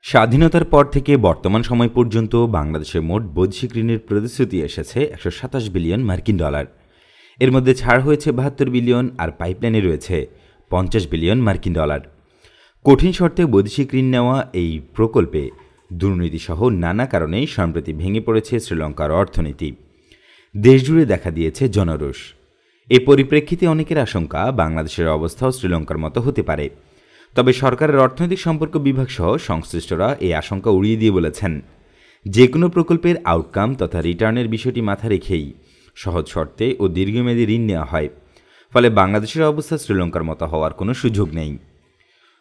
স্বাধীনতার পর থেকে বর্তমান সময় পর্যন্ত বাংলাদেশে মোট বৈদেশিক ঋণের প্রতিশ্রুতি এসেছে ১২৭ বিলিয়ন মার্কিন ডলার। এর মধ্যে ছাড় হয়েছে ৭২ বিলিয়ন আর পাইপলাইনে রয়েছে ৫০ বিলিয়ন মার্কিন ডলার। কঠিন শর্তে বৈদেশিক ঋণ নেওয়া এই প্রকল্পে দুর্নীতিসহ নানা কারণে সম্প্রতি ভেঙে পড়েছে শ্রীলঙ্কার অর্থনীতি। দেশজুড়ে দেখা দিয়েছে জনরোষ। এ পরিপ্রেক্ষিতে অনেকের আশঙ্কা বাংলাদেশের অবস্থাও শ্রীলঙ্কার মতো হতে পারে। তবে সরকারের অর্থনৈতিক সম্পর্ক বিভাগ সহ সংশ্লিষ্টরা এই আশঙ্কা উড়িয়ে দিয়ে বলেছেন, যে কোনো প্রকল্পের আউটকাম তথা রিটার্নের বিষয়টি মাথায় রেখেই সহজ শর্তে ও দীর্ঘমেয়াদী ঋণ নেওয়া হয়। ফলে বাংলাদেশের অবস্থা শ্রীলঙ্কার মতো হওয়ার কোনো সুযোগ নেই।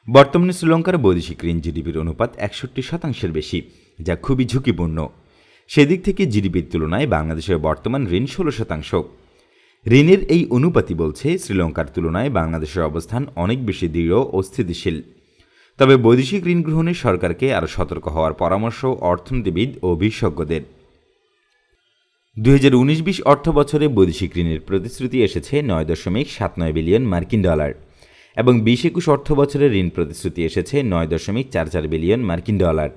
বর্তমানে শ্রীলঙ্কার বৈদেশিক ঋণ জিডিপির অনুপাত ৬১% বেশি, যা খুবই ঝুঁকিপূর্ণ। সেদিক থেকে জিডিপির তুলনায় বাংলাদেশের বর্তমান ঋণ ১৬%। ঋণের এই অনুপাতই বলছে শ্রীলঙ্কার তুলনায় বাংলাদেশের অবস্থান অনেক বেশি দৃঢ় ও স্থিতিশীল। তবে বৈদেশিক ঋণ গ্রহণে সরকারকে আরও সতর্ক হওয়ার পরামর্শ অর্থনীতিবিদ ও বিশেষজ্ঞদের। ২০১৯-২০ অর্থ বছরে বৈদেশিক ঋণের প্রতিশ্রুতি এসেছে ৯.৭৯ বিলিয়ন মার্কিন ডলার এবং ২০-২১ অর্থ বছরে ঋণ প্রতিশ্রুতি এসেছে ৯.৪৪ বিলিয়ন মার্কিন ডলার।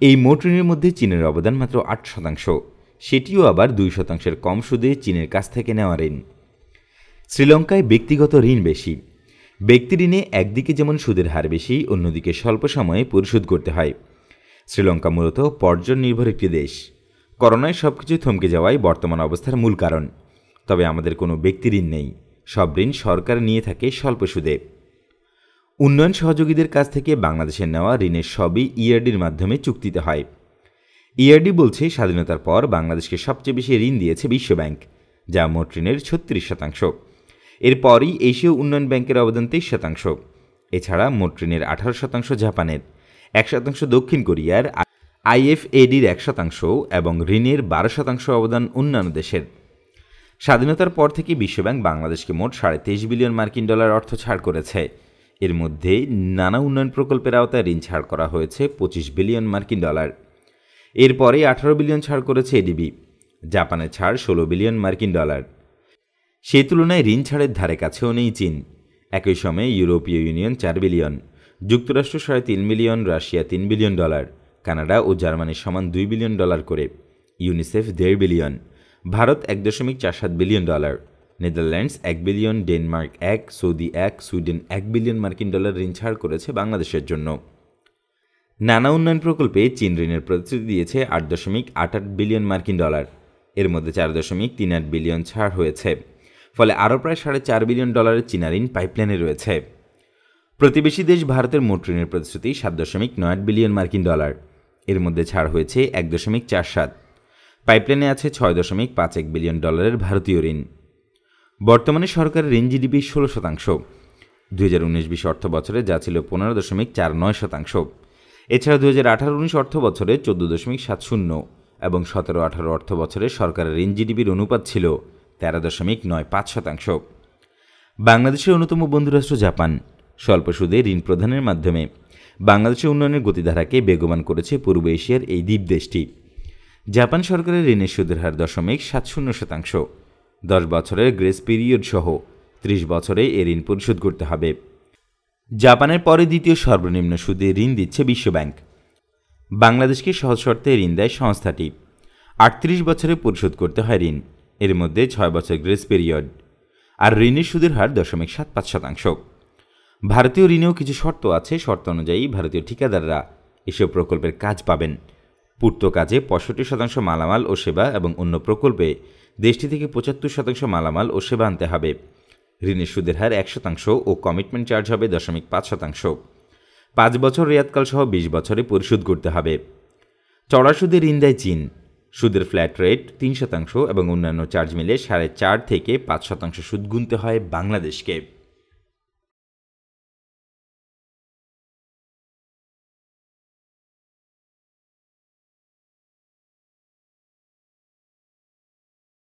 এই মোট ঋণের মধ্যে চীনের অবদান মাত্র ৮%, সেটিও আবার ২% কম সুদে চীনের কাছ থেকে নেওয়া ঋণ। শ্রীলঙ্কায় ব্যক্তিগত ঋণ বেশি। ব্যক্তি ঋণে একদিকে যেমন সুদের হার বেশি, অন্যদিকে স্বল্প সময়ে পরিশোধ করতে হয়। শ্রীলঙ্কা মূলত পর্যটন নির্ভর একটি দেশ। করোনায় সবকিছু থমকে যাওয়াই বর্তমান অবস্থার মূল কারণ। তবে আমাদের কোনো ব্যক্তি ঋণ নেই, সব ঋণ সরকার নিয়ে থাকে স্বল্প সুদে। উন্নয়ন সহযোগীদের কাছ থেকে বাংলাদেশের নেওয়া ঋণের সবই ইআরডির মাধ্যমে চুক্তিতে হয়। ইআরডি বলছে স্বাধীনতার পর বাংলাদেশকে সবচেয়ে বেশি ঋণ দিয়েছে বিশ্বব্যাংক, যা মোট ঋণের ৩৬%। এরপরই এশীয় উন্নয়ন ব্যাংকের অবদান ২৩%। এছাড়া মোট ঋণের ১৮% জাপানের, ১% দক্ষিণ কোরিয়ার, আইএফএডির ১% এবং ঋণের ১২% অবদান অন্যান্য দেশের। স্বাধীনতার পর থেকে বিশ্বব্যাংক বাংলাদেশকে মোট ২৩.৫ বিলিয়ন মার্কিন ডলার অর্থ ছাড় করেছে। এর মধ্যে নানা উন্নয়ন প্রকল্পের আওতায় ঋণ ছাড় করা হয়েছে ২৫ বিলিয়ন মার্কিন ডলার। এরপরে ১৮ বিলিয়ন ছাড় করেছে এডিবি। জাপানের ছাড় ১৬ বিলিয়ন মার্কিন ডলার। সেই তুলনায় ঋণ ছাড়ের ধারে কাছেও নেই চীন। একই সময়ে ইউরোপীয় ইউনিয়ন ৪ বিলিয়ন, যুক্তরাষ্ট্র ৩.৫ billion, Russia ৩ billion dollar, Canada ও জার্মানির সমান ২ বিলিয়ন ডলার করে, ইউনিসেফ ১.৫ বিলিয়ন, ভারত ১.৪৭ billion dollar, Netherlands ১ billion, Denmark ১, Saudi ১, Sweden ১ billion মার্কিন ডলার ঋণ ছাড় করেছে বাংলাদেশের জন্য। নানা উন্নয়ন প্রকল্পে চীন ঋণের প্রতিশ্রুতি দিয়েছে ৮.৮৮ বিলিয়ন মার্কিন ডলার। এর মধ্যে ৪.৩৮ বিলিয়ন ছাড় হয়েছে। ফলে আরও প্রায় ৪.৫ বিলিয়ন ডলারের চীনা ঋণ পাইপলাইনে রয়েছে। প্রতিবেশী দেশ ভারতের মোট ঋণের প্রতিশ্রুতি ৭.৯৮ বিলিয়ন মার্কিন ডলার। এর মধ্যে ছাড় হয়েছে ১.৪৭। পাইপলাইনে আছে ৬.৫১ বিলিয়ন ডলারের ভারতীয় ঋণ। বর্তমানে সরকারের ঋণ জিডিপি ১৬%। ২০১৯-২০ অর্থ বছরে যা ছিল ১৫.৪৯%। এছাড়া ২০১৮-১৯ অর্থ বছরে ১৪.৭০ এবং ১৭-১৮ অর্থ বছরে সরকারের ঋণ জিডিপির অনুপাত ছিল ১৩.৯৫%। বাংলাদেশের অন্যতম বন্ধুরাষ্ট্র জাপান স্বল্প সুদে ঋণ প্রদানের মাধ্যমে বাংলাদেশের উন্নয়নের গতিধারাকে বেগবান করেছে পূর্ব এশিয়ার এই দ্বীপ দেশটি। জাপান সরকারের ঋণের সুদের হার ০.৭০%। ১০ বছরের গ্রেস পিরিয়ড সহ ৩০ বছরে এ ঋণ পরিশোধ করতে হবে। জাপানের পরে দ্বিতীয় সর্বনিম্ন সুদে ঋণ দিচ্ছে বিশ্বব্যাংক। বাংলাদেশকে সহজ শর্তে ঋণ দেয় সংস্থাটি। ৩৮ বছরে পরিশোধ করতে হয় ঋণ। এর মধ্যে ৬ বছর গ্রেস পিরিয়ড। আর ঋণের সুদের হার ০.৭৫%। ভারতীয় ঋণেও কিছু শর্ত আছে। শর্ত অনুযায়ী ভারতীয় ঠিকাদাররা এসব প্রকল্পের কাজ পাবেন। পূর্ত কাজে ৬৫% মালামাল ও সেবা এবং অন্য প্রকল্পে দেশটি থেকে ৭৫% মালামাল ও সেবা আনতে হবে। ঋণের সুদের হার ১% ও কমিটমেন্ট চার্জ হবে ০.৫%। ৫ বছর রেয়াতকাল সহ ২০ বছরে পরিশোধ করতে হবে। চড়া সুদে ঋণ দেয় চীন। সুদের ফ্ল্যাট রেট ৩% এবং অন্যান্য চার্জ মিলে ৪.৫ থেকে ৫% সুদ গুনতে হয় বাংলাদেশকে।